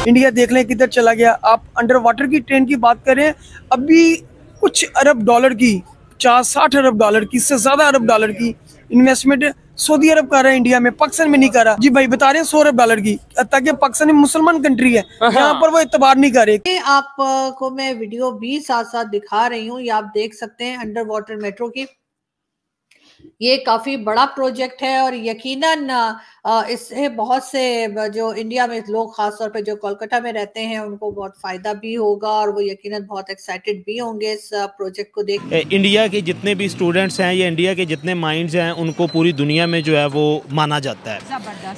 India देख लें किधर चला गया। आप अंडर वाटर की ट्रेन की बात करें, अभी कुछ अरब डॉलर की, 50-60 अरब डॉलर की, इससे ज्यादा अरब डॉलर की इन्वेस्टमेंट सऊदी अरब कर रहा है इंडिया में, पाकिस्तान में नहीं कर रहा। जी भाई बता रहे हैं 100 अरब डॉलर की, ताकि पाकिस्तान मुसलमान कंट्री है, यहाँ पर वो इतबार नहीं कर रहे। आपको मैं वीडियो भी साथ साथ दिखा रही हूँ, ये आप देख सकते हैं अंडर वाटर मेट्रो की। ये काफी बड़ा प्रोजेक्ट है और यकीनन इससे बहुत से जो इंडिया में लोग, खासतौर पे जो कोलकाता में रहते हैं, उनको बहुत फायदा भी होगा और वो यकीनन बहुत एक्साइटेड भी होंगे इस प्रोजेक्ट को देख। इंडिया के जितने भी स्टूडेंट्स हैं या इंडिया के जितने माइंड्स हैं, उनको पूरी दुनिया में जो है वो माना जाता है।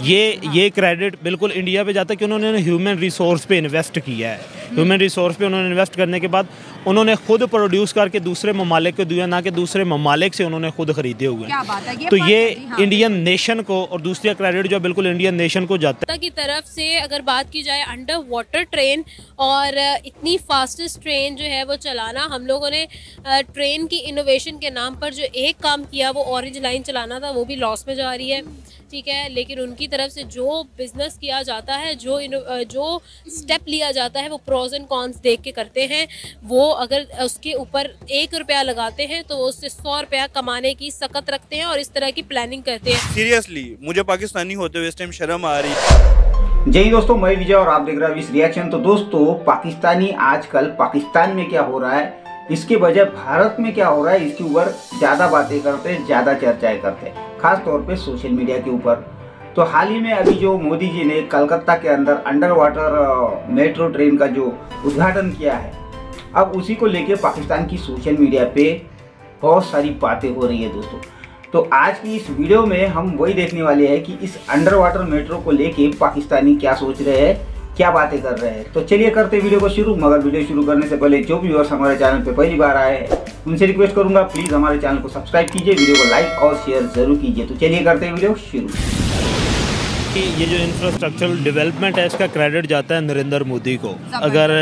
ये क्रेडिट बिल्कुल इंडिया पे जाता है कि उन्होंने ह्यूमन रिसोर्स पे इन्वेस्ट किया है। ह्यूमन रिसोर्स पे उन्होंने इन्वेस्ट करने के बाद उन्होंने खुद प्रोड्यूस करके दूसरे ममालिक को दिया, ना कि दूसरे ममालिक से उन्होंने खुद खरीदे हुए हैं। तो ये इंडियन नेशन को, और दूसरा क्रेडिट जो बिल्कुल इंडियन नेशन को जाता है। की तरफ से अगर बात की जाए अंडर वाटर ट्रेन, और इतनी फास्टेस्ट ट्रेन जो है वो चलाना, हम लोगों ने ट्रेन की इनोवेशन के नाम पर जो एक काम किया वो ऑरेंज लाइन चलाना था, वो भी लॉस में जा रही है, ठीक है। लेकिन उनकी तरफ से जो बिजनेस किया जाता है, जो स्टेप लिया जाता है, वो प्रोज एंड कॉन्स देख के करते हैं। वो अगर उसके ऊपर 1 रुपया लगाते हैं तो उससे 100 रुपया कमाने की सकत रखते हैं और इस तरह की प्लानिंग करते हैं। सीरियसली मुझे पाकिस्तानी होते हुए इस टाइम शर्म आ रही है। जय दोस्तों, मैं विजय और आप देख रहे हैं विश रिएक्शन। तो दोस्तों, पाकिस्तानी आजकल पाकिस्तान में क्या हो रहा है, इसके बजाय भारत में क्या हो रहा है, इसके ऊपर ज्यादा बातें करते हैं, ज्यादा चर्चाएं करते हैं, खास तौर पे सोशल मीडिया के ऊपर। तो हाल ही में अभी जो मोदी जी ने कलकत्ता के अंदर अंडर वाटर मेट्रो ट्रेन का जो उद्घाटन किया है, अब उसी को लेके पाकिस्तान की सोशल मीडिया पे बहुत सारी बातें हो रही है दोस्तों। तो आज की इस वीडियो में हम वही देखने वाले हैं कि इस अंडर वाटर मेट्रो को लेके पाकिस्तानी क्या सोच रहे हैं, क्या बातें कर रहे हैं। तो चलिए करते वीडियो को शुरू। मगर वीडियो शुरू करने से पहले जो भी व्यूअर्स हमारे चैनल पे पहली बार आए हैं, उनसे रिक्वेस्ट करूंगा प्लीज हमारे चैनल को सब्सक्राइब कीजिए, वीडियो को लाइक और शेयर जरूर कीजिए। तो चलिए करते वीडियो शुरू। ये जो इंफ्रास्ट्रक्चरल डेवलपमेंट है, इसका क्रेडिट जाता है नरेंद्र मोदी को। अगर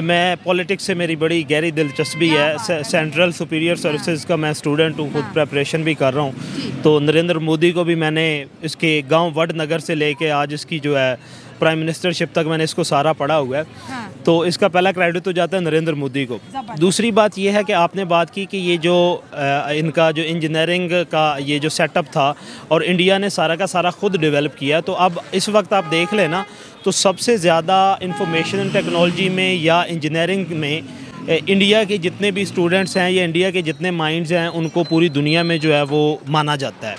मैं पॉलिटिक्स से मेरी बड़ी गहरी दिलचस्पी है, सेंट्रल सुपीरियर सर्विसेज का मैं स्टूडेंट हूँ, खुद प्रेपरेशन भी कर रहा हूँ। तो नरेंद्र मोदी को भी मैंने इसके गांव वडनगर से लेके आज इसकी जो है प्राइम मिनिस्टरशिप तक मैंने इसको सारा पढ़ा हुआ है। तो इसका पहला क्रेडिट तो जाता है नरेंद्र मोदी को। दूसरी बात यह है कि आपने बात की कि ये जो इनका जो इंजीनियरिंग का ये जो सेटअप था और इंडिया ने सारा का सारा खुद डेवलप किया। तो अब इस वक्त आप देख लेना तो सबसे ज़्यादा इंफॉर्मेशन टेक्नोलॉजी में या इंजीनियरिंग में इंडिया के जितने भी स्टूडेंट्स हैं या इंडिया के जितने माइंड्स हैं, उनको पूरी दुनिया में जो है वो माना जाता है।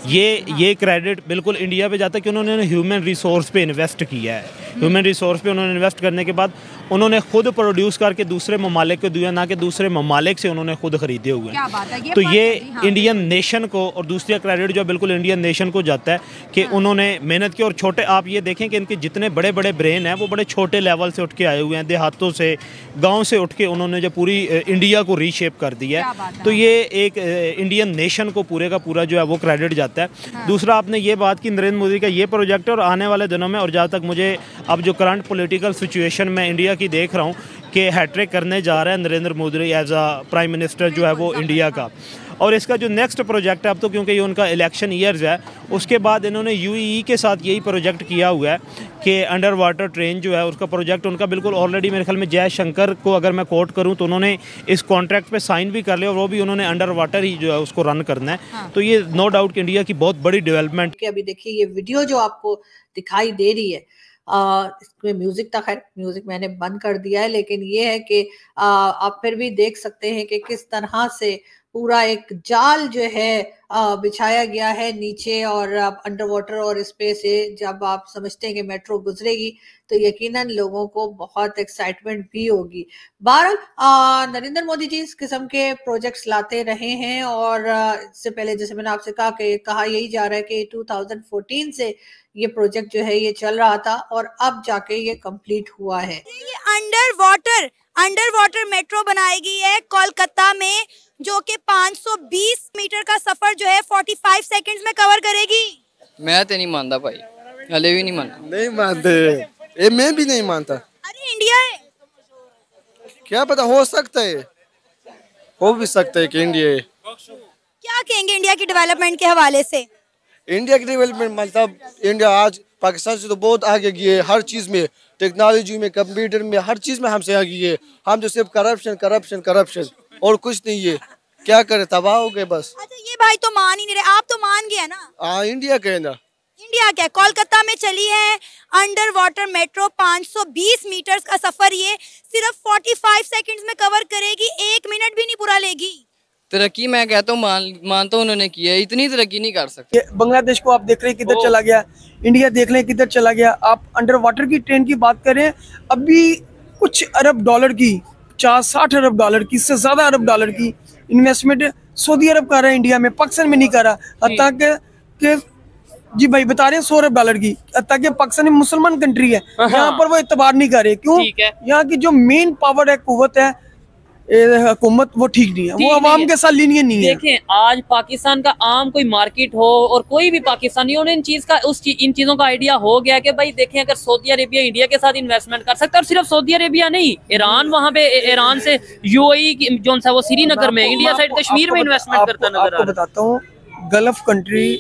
ये क्रेडिट बिल्कुल इंडिया पे जाता है कि उन्होंने ह्यूमन रिसोर्स पे इन्वेस्ट किया है। ह्यूमन रिसोर्स पे उन्होंने इन्वेस्ट करने के बाद उन्होंने खुद प्रोड्यूस करके दूसरे ममालिक को दिया, ना कि दूसरे ममालिक से उन्होंने खुद खरीदे हुए हैं। तो ये इंडियन नेशन को, और दूसरा क्रेडिट जो बिल्कुल इंडियन नेशन को जाता है कि उन्होंने मेहनत की। और छोटे, आप ये देखें कि इनके जितने बड़े बड़े ब्रेन हैं वो बड़े छोटे लेवल से उठ के आए हुए हैं, देहातों से, गाँव से उठ के उन्होंने जो पूरी इंडिया को रीशेप कर दिया है। तो ये एक इंडियन नेशन को पूरे का पूरा जो है वो क्रेडिट जाता है। दूसरा, आपने ये बात की नरेंद्र मोदी का ये प्रोजेक्ट है, और आने वाले दिनों में, और जहाँ तक मुझे अब जो करंट पॉलिटिकल सिचुएशन में इंडिया की देख रहा हूँ कि हैट्रिक करने जा रहा है Narendra Modi as a prime minister जो है वो इंडिया का। और इसका जो नेक्स्ट प्रोजेक्ट है, अब तो क्योंकि ये उनका इलेक्शन ईयर्स है, उसके बाद इन्होंने यूएई के साथ यही प्रोजेक्ट किया हुआ है कि अंडर वाटर ट्रेन जो है उसका प्रोजेक्ट उनका बिल्कुल ऑलरेडी, मेरे ख्याल में जयशंकर को अगर मैं कोट करूं तो उन्होंने इस कॉन्ट्रैक्ट पे साइन भी कर लिया, और वो भी उन्होंने अंडर वाटर ही जो है उसको रन करना है। तो ये नो डाउट कि इंडिया की बहुत बड़ी डेवलपमेंट। अभी देखिए ये वीडियो जो आपको दिखाई दे रही है, इसमें म्यूजिक था, खैर म्यूजिक मैंने बंद कर दिया है, लेकिन ये है कि आप फिर भी देख सकते हैं कि किस तरह से पूरा एक जाल जो है बिछाया गया है नीचे, और अंडर वाटर, और इस पे से जब आप समझते हैं कि मेट्रो गुजरेगी तो यकीनन लोगों को बहुत एक्साइटमेंट भी होगी। बहरहाल नरेंद्र मोदी जी इस किस्म के प्रोजेक्ट्स लाते रहे हैं, और इससे पहले जैसे मैंने आपसे कहा यही जा रहा है कि 2014 से ये प्रोजेक्ट जो है ये चल रहा था और अब जाके ये कंप्लीट हुआ है। ये अंडर वाटर मेट्रो बनाई गई है कोलकाता में, जो कि 520 मीटर का सफर जो है 45 सेकंड्स में कवर करेगी। मैं तो नहीं मानता भाई, हले भी नहीं मानते, ये मैं भी नहीं मानता। अरे इंडिया है, क्या पता, हो सकता है, हो भी सकता है कि इंडिया है। क्या कहेंगे इंडिया की डेवलपमेंट के हवाले से? इंडिया की डेवलपमेंट मतलब इंडिया आज पाकिस्तान से तो बहुत आगे गए हर चीज़ में, टेक्नोलॉजी में, कंप्यूटर में, हर चीज़ में हमसे आगे गए। हम तो सिर्फ करप्शन करप्शन करप्शन और कुछ नहीं है। क्या करे, तबाह हो गए बस। अच्छा ये भाई तो मान ही नहीं रहे, आप तो मान गए ना। हाँ, इंडिया के ना, इंडिया क्या, कोलकाता में चली है अंडर वाटर मेट्रो। 520 मीटर का सफर ये सिर्फ 45 सेकंड्स में कवर करेगी, 1 मिनट भी नहीं पूरा लेगी। तरक्की मैं कहता हूँ मानता हूँ उन्होंने की है, इतनी तरक्की नहीं कर सकते। बांग्लादेश को आप देख रहे हैं किधर चला गया, इंडिया देख रहे हैं किधर चला गया। आप अंडर वाटर की ट्रेन की बात करें, अभी कुछ अरब डॉलर की, 50-60 अरब डॉलर की, इससे ज्यादा अरब डॉलर की इन्वेस्टमेंट सऊदी अरब कर रहा है इंडिया में, पाकिस्तान में नहीं कर रहा। हत्ता के जी भाई बता रहे हैं 100 अरब डॉलर की, हत्ता के पाकिस्तान में मुसलमान कंट्री है, यहाँ पर वो इतबार नहीं कर रहे। क्यों? यहाँ की जो मेन पावर है, कुव्वत है, हुकूमत, वो ठीक नहीं है, वो अवाम के साथ लीनियन नहीं है। देखें, आज पाकिस्तान का आम कोई मार्केट हो और कोई भी पाकिस्तानियों ने इन चीजों का आइडिया हो गया कि भाई देखें, अगर सऊदी अरेबिया इंडिया के साथ इन्वेस्टमेंट कर सकता है, और सिर्फ सऊदी अरेबिया नहीं, ईरान, वहाँ पे ईरान से यूएई जो सा वो श्रीनगर में, इंडिया साइड कश्मीर में इन्वेस्टमेंट करता नजर आ रहा है। आपको बताता हूँ, गल्फ कंट्री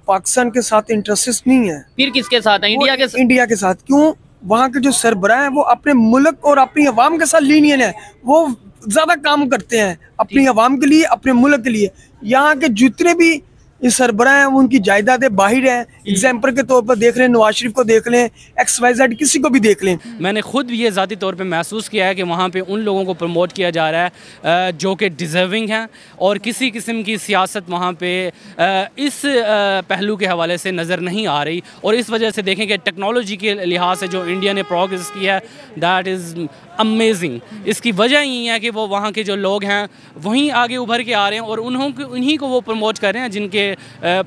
पाकिस्तान के साथ इंटरेस्ट नहीं है, फिर किसके साथ है? इंडिया के साथ। क्यों? वहाँ के जो सरबराह हैं वो अपने मुल्क और अपनी अवाम के साथ लीनियन है, वो ज्यादा काम करते हैं अपनी अवाम के लिए, अपने मुल्क के लिए। यहाँ के जितने भी सरबराह हैं उनकी जायदादें बाहर हैं। एग्जाम्पल के तौर पर देख लें, नवाज शरीफ को देख लें, XYZ किसी को भी देख लें। मैंने खुद ये ज़ाती तौर पे महसूस किया है कि वहाँ पे उन लोगों को प्रमोट किया जा रहा है जो कि डिज़र्विंग हैं, और किसी किस्म की सियासत वहाँ पे इस पहलू के हवाले से नज़र नहीं आ रही। और इस वजह से देखें कि टेक्नोलॉजी के लिहाज से जो इंडिया ने प्रोग्रेस किया है, दैट इज़ अमेजिंग। इसकी वजह यही है कि वो वहाँ के जो लोग हैं वहीं आगे उभर के आ रहे हैं, और उन्हीं को वो प्रमोट कर रहे हैं जिनके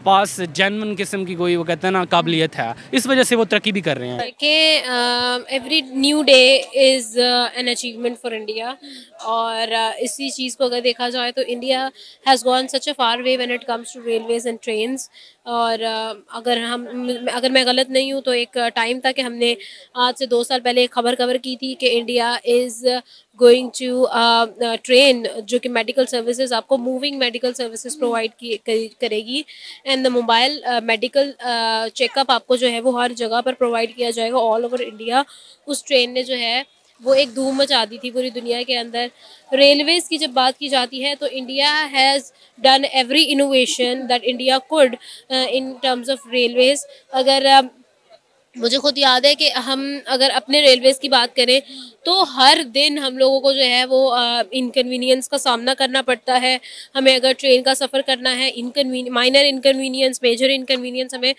पास जेन्युइन किस्म की कोई, वो कहते हैं ना, काबिलियत है। इस वजह से वो तरक्की भी कर रहे हैं। कि every new day is an achievement for India, और इसी चीज़ को अगर देखा जाए तो India has gone such a far way when it comes to railways and trains. और अगर मैं गलत नहीं हूँ तो एक टाइम था कि हमने आज से 2 साल पहले एक खबर कवर की थी कि India is going to train, जो कि मेडिकल सर्विसेज, आपको मूविंग मेडिकल सर्विसेज प्रोवाइड करेगी, and the mobile medical checkup आपको जो है वो हर जगह पर प्रोवाइड किया जाएगा ऑल ओवर इंडिया। उस ट्रेन ने जो है वो एक धूम मचा दी थी पूरी दुनिया के अंदर। रेलवेज़ की जब बात की जाती है तो India has done every innovation that India could in terms of Railways. अगर मुझे खुद याद है कि हम अगर अपने रेलवेज़ की बात करें तो हर दिन हम लोगों को जो है वो इनकन्वीनियंस का सामना करना पड़ता है। हमें अगर ट्रेन का सफ़र करना है, माइनर इनकन्वीनियंस, मेजर इनकन्वीनियंस हमें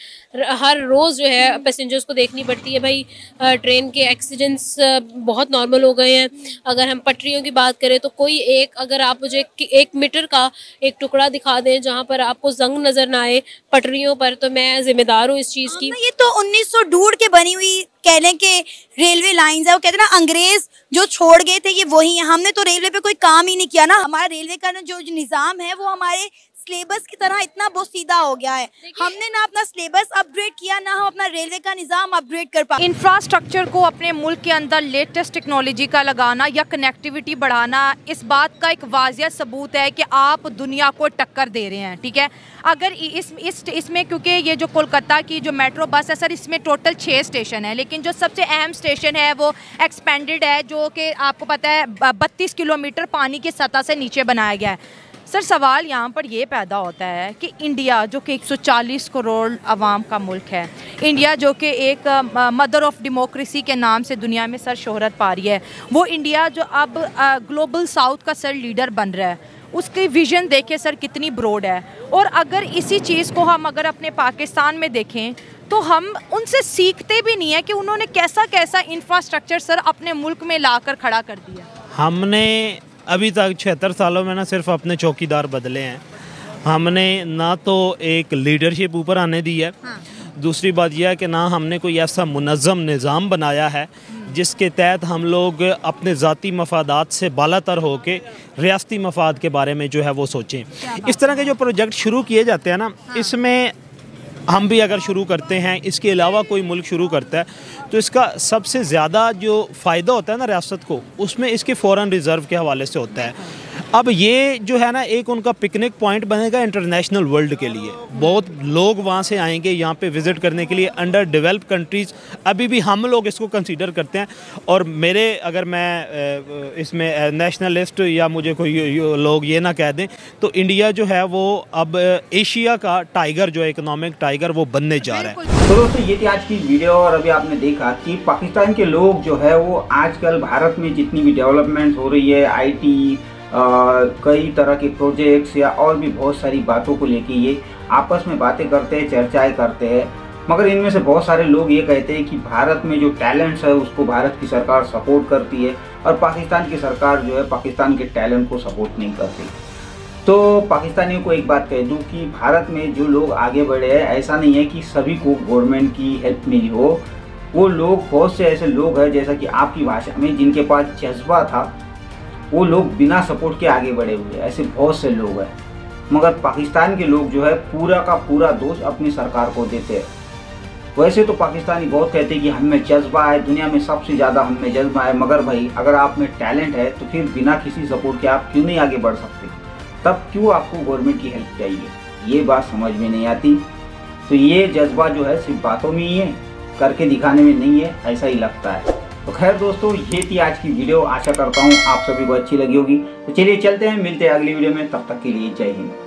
हर रोज़ जो है पैसेंजर्स को देखनी पड़ती है। भाई ट्रेन के एक्सीडेंट्स बहुत नॉर्मल हो गए हैं। अगर हम पटरियों की बात करें तो कोई एक, अगर आप मुझे 1 मीटर का एक टुकड़ा दिखा दें जहाँ पर आपको जंग नज़र ना आए पटरियों पर, तो मैं जिम्मेदार हूँ इस चीज़ की। ये तो 1902 के बनी हुई कह लें कि रेलवे लाइंस है, वो कहते हैं ना अंग्रेज जो छोड़ गए थे ये वही है। हमने तो रेलवे पे कोई काम ही नहीं किया ना। हमारा रेलवे का जो निज़ाम है वो हमारे सिलेबस की तरह इतना बोसीदा हो गया है। हमने ना अपना सिलेबस अपग्रेड किया, ना हम अपना रेलवे का निज़ाम अपग्रेड कर पाए। इंफ्रास्ट्रक्चर को अपने मुल्क के अंदर लेटेस्ट टेक्नोलॉजी का लगाना या कनेक्टिविटी बढ़ाना, इस बात का एक वाज़िया सबूत है कि आप दुनिया को टक्कर दे रहे हैं। ठीक है, अगर इसमें क्योंकि ये जो कोलकाता की जो मेट्रो बस है सर, इसमें टोटल 6 स्टेशन है, लेकिन जो सबसे अहम स्टेशन है वो एक्सपेंडेड है, जो कि आपको पता है 32 किलोमीटर पानी की सतह से नीचे बनाया गया है। सर सवाल यहाँ पर ये पैदा होता है कि इंडिया जो कि 140 करोड़ आवाम का मुल्क है, इंडिया जो कि एक मदर ऑफ डेमोक्रेसी के नाम से दुनिया में सर शोहरत पा रही है, वो इंडिया जो अब ग्लोबल साउथ का सर लीडर बन रहा है, उसकी विजन देखिए सर कितनी ब्रॉड है। और अगर इसी चीज़ को हम अगर अपने पाकिस्तान में देखें तो हम उनसे सीखते भी नहीं है कि उन्होंने कैसा कैसा इंफ्रास्ट्रक्चर सर अपने मुल्क में लाकर खड़ा कर दिया। हमने अभी तक 76 सालों में ना सिर्फ अपने चौकीदार बदले हैं। हमने ना तो एक लीडरशिप ऊपर आने दी है, दूसरी बात यह है कि ना हमने कोई ऐसा मुनज़्ज़म निज़ाम बनाया है जिसके तहत हम लोग अपने ज़ाती मफादात से बालातर हो के रियासती मफाद के बारे में जो है वो सोचें। इस तरह के जो प्रोजेक्ट शुरू किए जाते हैं ना, इसमें हम भी अगर शुरू करते हैं, इसके अलावा कोई मुल्क शुरू करता है, तो इसका सबसे ज़्यादा जो फ़ायदा होता है ना रियासत को, उसमें इसके फ़ॉरेन रिज़र्व के हवाले से होता है। अब ये जो है ना एक उनका पिकनिक पॉइंट बनेगा इंटरनेशनल वर्ल्ड के लिए। बहुत लोग वहाँ से आएंगे यहाँ पे विज़िट करने के लिए। अंडर डेवलप कंट्रीज़ अभी भी हम लोग इसको कंसीडर करते हैं। और मेरे अगर मैं इसमें नेशनलिस्ट या मुझे कोई लोग ये ना कह दें तो इंडिया जो है वो अब एशिया का टाइगर जो है इकोनॉमिक टाइगर वो बनने जा रहा है। तो दोस्तों ये थी आज की वीडियो और अभी आपने देखा कि पाकिस्तान के लोग जो है वो आजकल भारत में जितनी भी डेवलपमेंट हो रही है, आईटी, कई तरह के प्रोजेक्ट्स या और भी बहुत सारी बातों को लेके ये आपस में बातें करते हैं, चर्चाएं करते हैं। मगर इनमें से बहुत सारे लोग ये कहते हैं कि भारत में जो टैलेंट्स है उसको भारत की सरकार सपोर्ट करती है और पाकिस्तान की सरकार जो है पाकिस्तान के टैलेंट को सपोर्ट नहीं करती। तो पाकिस्तानियों को एक बात कह दूं कि भारत में जो लोग आगे बढ़े हैं, ऐसा नहीं है कि सभी को गवर्नमेंट की हेल्प मिली हो। वो लोग, बहुत से ऐसे लोग हैं जैसा कि आपकी भाषा में, जिनके पास जज्बा था, वो लोग बिना सपोर्ट के आगे बढ़े हुए, ऐसे बहुत से लोग हैं। मगर पाकिस्तान के लोग जो है पूरा का पूरा दोष अपनी सरकार को देते हैं। वैसे तो पाकिस्तानी बहुत कहते हैं कि हम में जज्बा है, दुनिया में सबसे ज़्यादा हम में जज्बा है। मगर भाई अगर आप में टैलेंट है तो फिर बिना किसी सपोर्ट के आप क्यों नहीं आगे बढ़ सकते? तब क्यों आपको गवर्नमेंट की हेल्प चाहिए? ये बात समझ में नहीं आती। तो ये जज्बा जो है सिर्फ बातों में ही है, करके दिखाने में नहीं है, ऐसा ही लगता है। तो खैर दोस्तों ये थी आज की वीडियो। आशा करता हूँ आप सभी को अच्छी लगी होगी। तो चलिए चलते हैं, मिलते हैं अगली वीडियो में। तब तक के लिए जय हिंद।